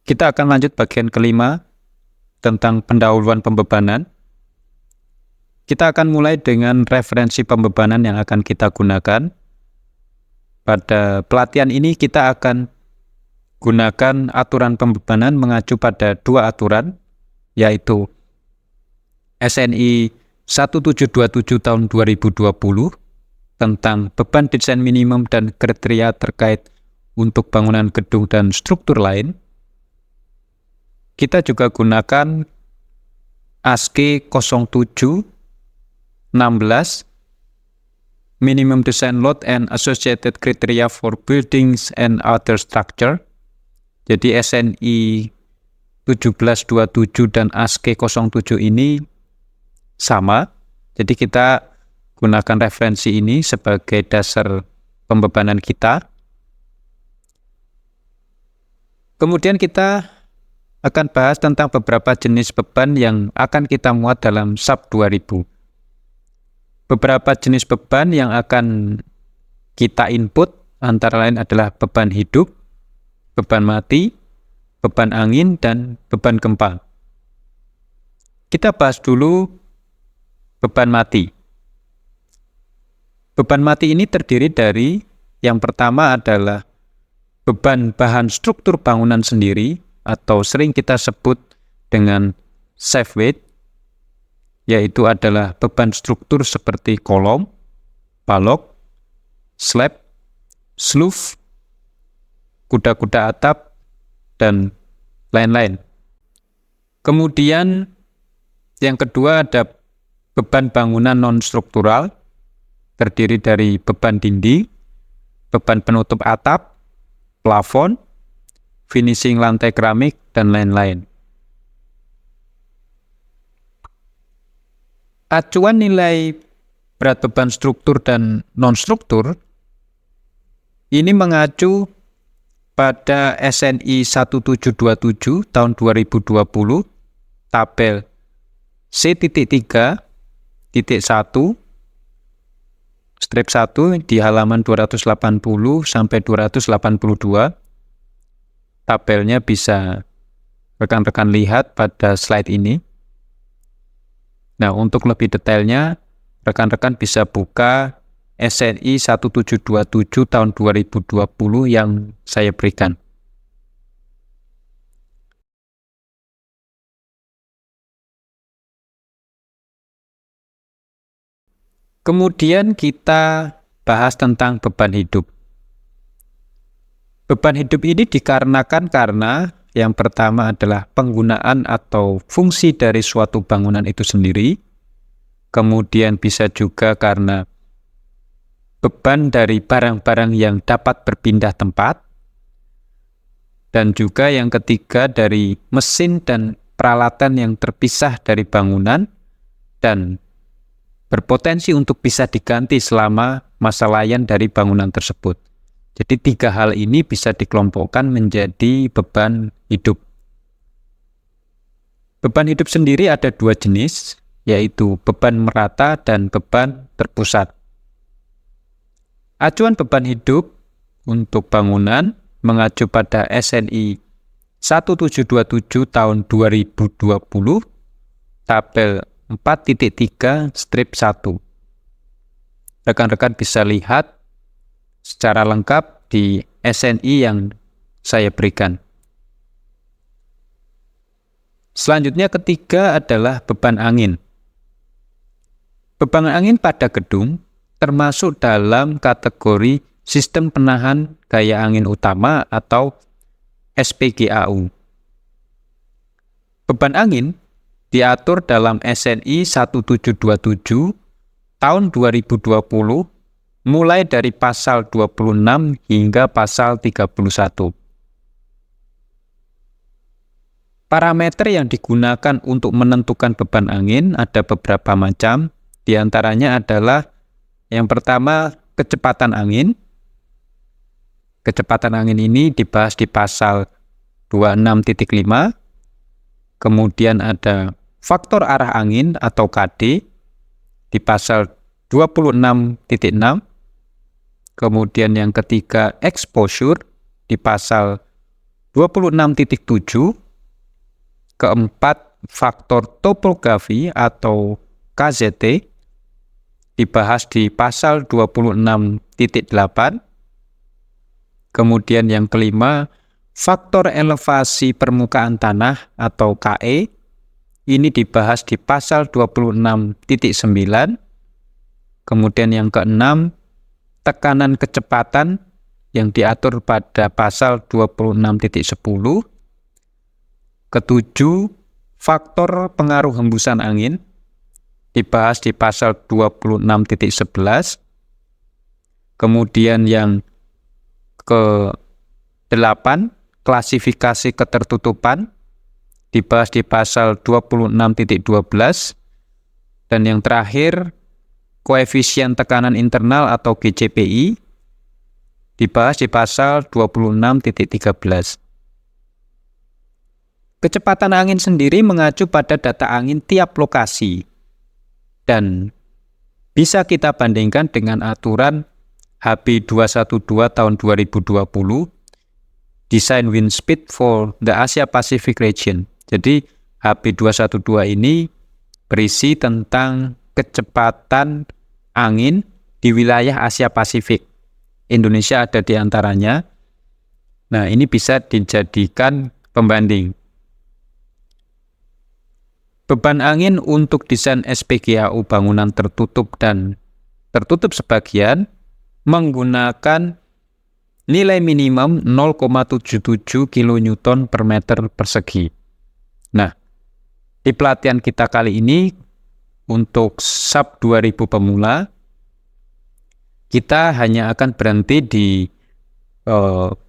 Kita akan lanjut bagian kelima tentang pendahuluan pembebanan. Kita akan mulai dengan referensi pembebanan yang akan kita gunakan. Pada pelatihan ini kita akan gunakan aturan pembebanan mengacu pada dua aturan, yaitu SNI 1727 tahun 2020 tentang beban desain minimum dan kriteria terkait untuk bangunan gedung dan struktur lain. Kita juga gunakan ASCE 07 16 Minimum Design Load and Associated Criteria for Buildings and Other Structure. Jadi SNI 1727 dan ASCE 07 ini sama. Jadi kita gunakan referensi ini sebagai dasar pembebanan kita. Kemudian kita akan bahas tentang beberapa jenis beban yang akan kita muat dalam SAP 2000. Beberapa jenis beban yang akan kita input antara lain adalah beban hidup, beban mati, beban angin, dan beban gempa. Kita bahas dulu beban mati. Beban mati ini terdiri dari yang pertama adalah beban bahan struktur bangunan sendiri atau sering kita sebut dengan safe weight, yaitu adalah beban struktur seperti kolom, balok, slab, sloof, kuda-kuda atap, dan lain-lain. Kemudian yang kedua ada beban bangunan non-struktural, terdiri dari beban dinding, beban penutup atap, plafon, finishing lantai keramik, dan lain-lain. Acuan nilai berat beban struktur dan non-struktur ini mengacu pada SNI 1727 tahun 2020 tabel C.3.1 strip 1 di halaman 280 sampai 282. Tabelnya bisa rekan-rekan lihat pada slide ini. Nah, untuk lebih detailnya, rekan-rekan bisa buka SNI 1727 tahun 2020 yang saya berikan. Kemudian kita bahas tentang beban hidup. Beban hidup ini dikarenakan karena yang pertama adalah penggunaan atau fungsi dari suatu bangunan itu sendiri. Kemudian bisa juga karena beban dari barang-barang yang dapat berpindah tempat. Dan juga yang ketiga dari mesin dan peralatan yang terpisah dari bangunan dan berpotensi untuk bisa diganti selama masa layan dari bangunan tersebut. Jadi tiga hal ini bisa dikelompokkan menjadi beban hidup. Beban hidup sendiri ada dua jenis, yaitu beban merata dan beban terpusat. Acuan beban hidup untuk bangunan mengacu pada SNI 1727 tahun 2020, tabel 4.3 strip 1. Rekan-rekan bisa lihat secara lengkap di SNI yang saya berikan. Selanjutnya ketiga adalah beban angin. Beban angin pada gedung termasuk dalam kategori sistem penahan gaya angin utama atau SPGAU. Beban angin diatur dalam SNI 1727 tahun 2020 mulai dari pasal 26 hingga pasal 31. Parameter yang digunakan untuk menentukan beban angin ada beberapa macam. Di antaranya adalah yang pertama kecepatan angin. Kecepatan angin ini dibahas di pasal 26.5. Kemudian ada faktor arah angin atau KD di pasal 26.6. Kemudian yang ketiga exposure di pasal 26.7, keempat faktor topografi atau KZT dibahas di pasal 26.8. Kemudian yang kelima, faktor elevasi permukaan tanah atau KE, ini dibahas di pasal 26.9. Kemudian yang keenam, tekanan kecepatan yang diatur pada pasal 26.10. Ketujuh, faktor pengaruh hembusan angin dibahas di pasal 26.11. Kemudian yang ke-8, klasifikasi ketertutupan dibahas di pasal 26.12. Dan yang terakhir, koefisien tekanan internal atau GCPI dibahas di pasal 26.13. Kecepatan angin sendiri mengacu pada data angin tiap lokasi dan bisa kita bandingkan dengan aturan HB 212 tahun 2020, Design Wind Speed for the Asia Pacific Region. Jadi HB 212 ini berisi tentang kecepatan angin di wilayah Asia Pasifik. Indonesia ada di antaranya. Nah, ini bisa dijadikan pembanding. Beban angin untuk desain SPGAU bangunan tertutup dan tertutup sebagian menggunakan nilai minimum 0,77 kN per meter persegi. Nah, di pelatihan kita kali ini untuk SAP 2000 pemula, kita hanya akan berhenti di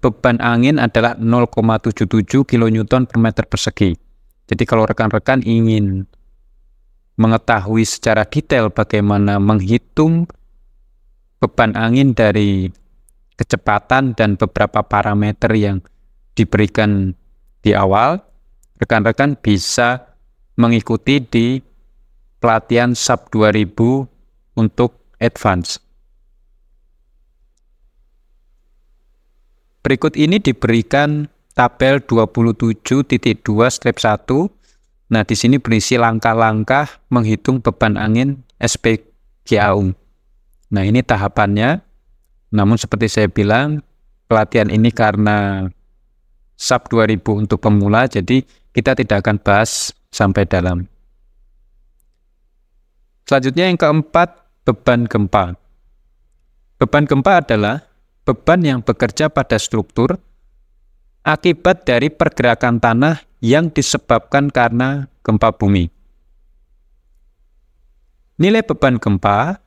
beban angin adalah 0,77 kN per meter persegi. Jadi kalau rekan-rekan ingin mengetahui secara detail bagaimana menghitung beban angin dari kecepatan dan beberapa parameter yang diberikan di awal, rekan-rekan bisa mengikuti di pelatihan SAP 2000 untuk advance. Berikut ini diberikan tabel 27.2/1. Nah, di sini berisi langkah-langkah menghitung beban angin SPGAU. Nah, ini tahapannya. Namun seperti saya bilang, pelatihan ini karena SAP 2000 untuk pemula, jadi kita tidak akan bahas sampai dalam. Selanjutnya yang keempat, beban gempa. Beban gempa adalah beban yang bekerja pada struktur akibat dari pergerakan tanah yang disebabkan karena gempa bumi. Nilai beban gempa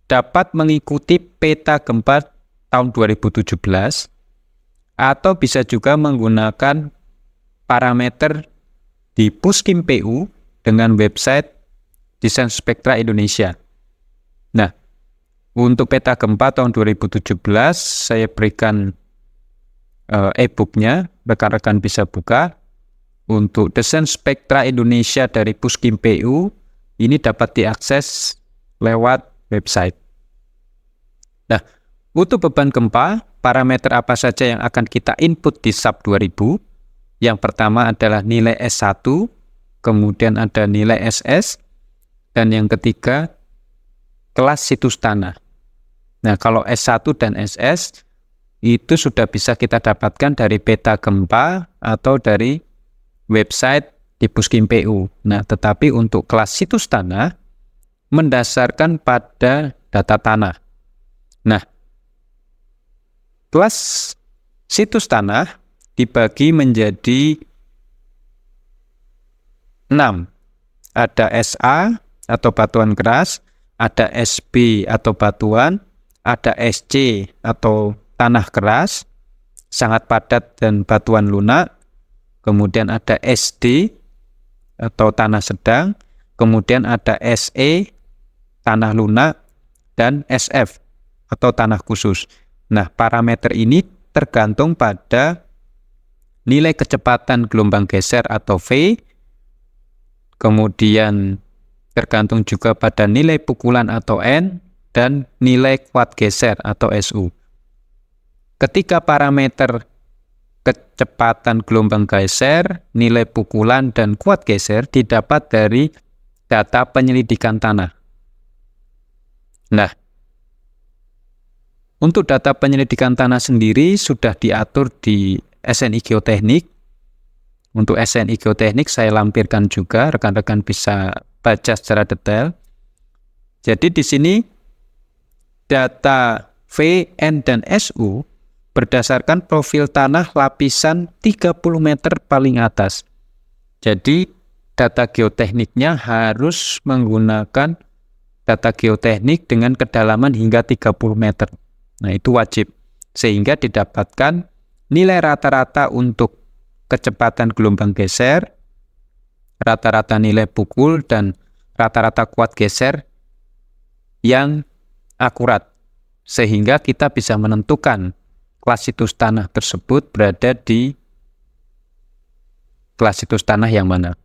dapat mengikuti peta gempa tahun 2017 atau bisa juga menggunakan parameter di Puskim PU dengan website Desain Spektra Indonesia. Nah, untuk peta gempa tahun 2017 saya berikan e-booknya, rekan-rekan bisa buka. Untuk Desain Spektra Indonesia dari Puskim PU ini dapat diakses lewat website. Nah, untuk beban gempa, parameter apa saja yang akan kita input di SAP 2000? Yang pertama adalah nilai S1, kemudian ada nilai SS, dan yang ketiga, kelas situs tanah. Nah, kalau S1 dan SS, itu sudah bisa kita dapatkan dari peta gempa atau dari website di Puskim PU. Nah, tetapi untuk kelas situs tanah, mendasarkan pada data tanah. Nah, kelas situs tanah dibagi menjadi 6. Ada SA atau batuan keras, ada SB atau batuan, ada SC atau tanah keras, sangat padat dan batuan lunak, kemudian ada SD atau tanah sedang, kemudian ada SE, tanah lunak, dan SF atau tanah khusus. Nah, parameter ini tergantung pada nilai kecepatan gelombang geser atau V, kemudian tergantung juga pada nilai pukulan atau N, dan nilai kuat geser atau SU. Ketika parameter kecepatan gelombang geser, nilai pukulan, dan kuat geser didapat dari data penyelidikan tanah. Nah, untuk data penyelidikan tanah sendiri sudah diatur di SNI Geoteknik. Untuk SNI Geoteknik saya lampirkan juga, rekan-rekan bisa baca secara detail. Jadi di sini data V, N, dan SU berdasarkan profil tanah lapisan 30 meter paling atas. Jadi data geotekniknya harus menggunakan data geoteknik dengan kedalaman hingga 30 meter. Nah, itu wajib. Sehingga didapatkan nilai rata-rata untuk kecepatan gelombang geser, rata-rata nilai pukul, dan rata-rata kuat geser yang akurat. Sehingga kita bisa menentukan klasitus tanah tersebut berada di klasitus tanah yang mana.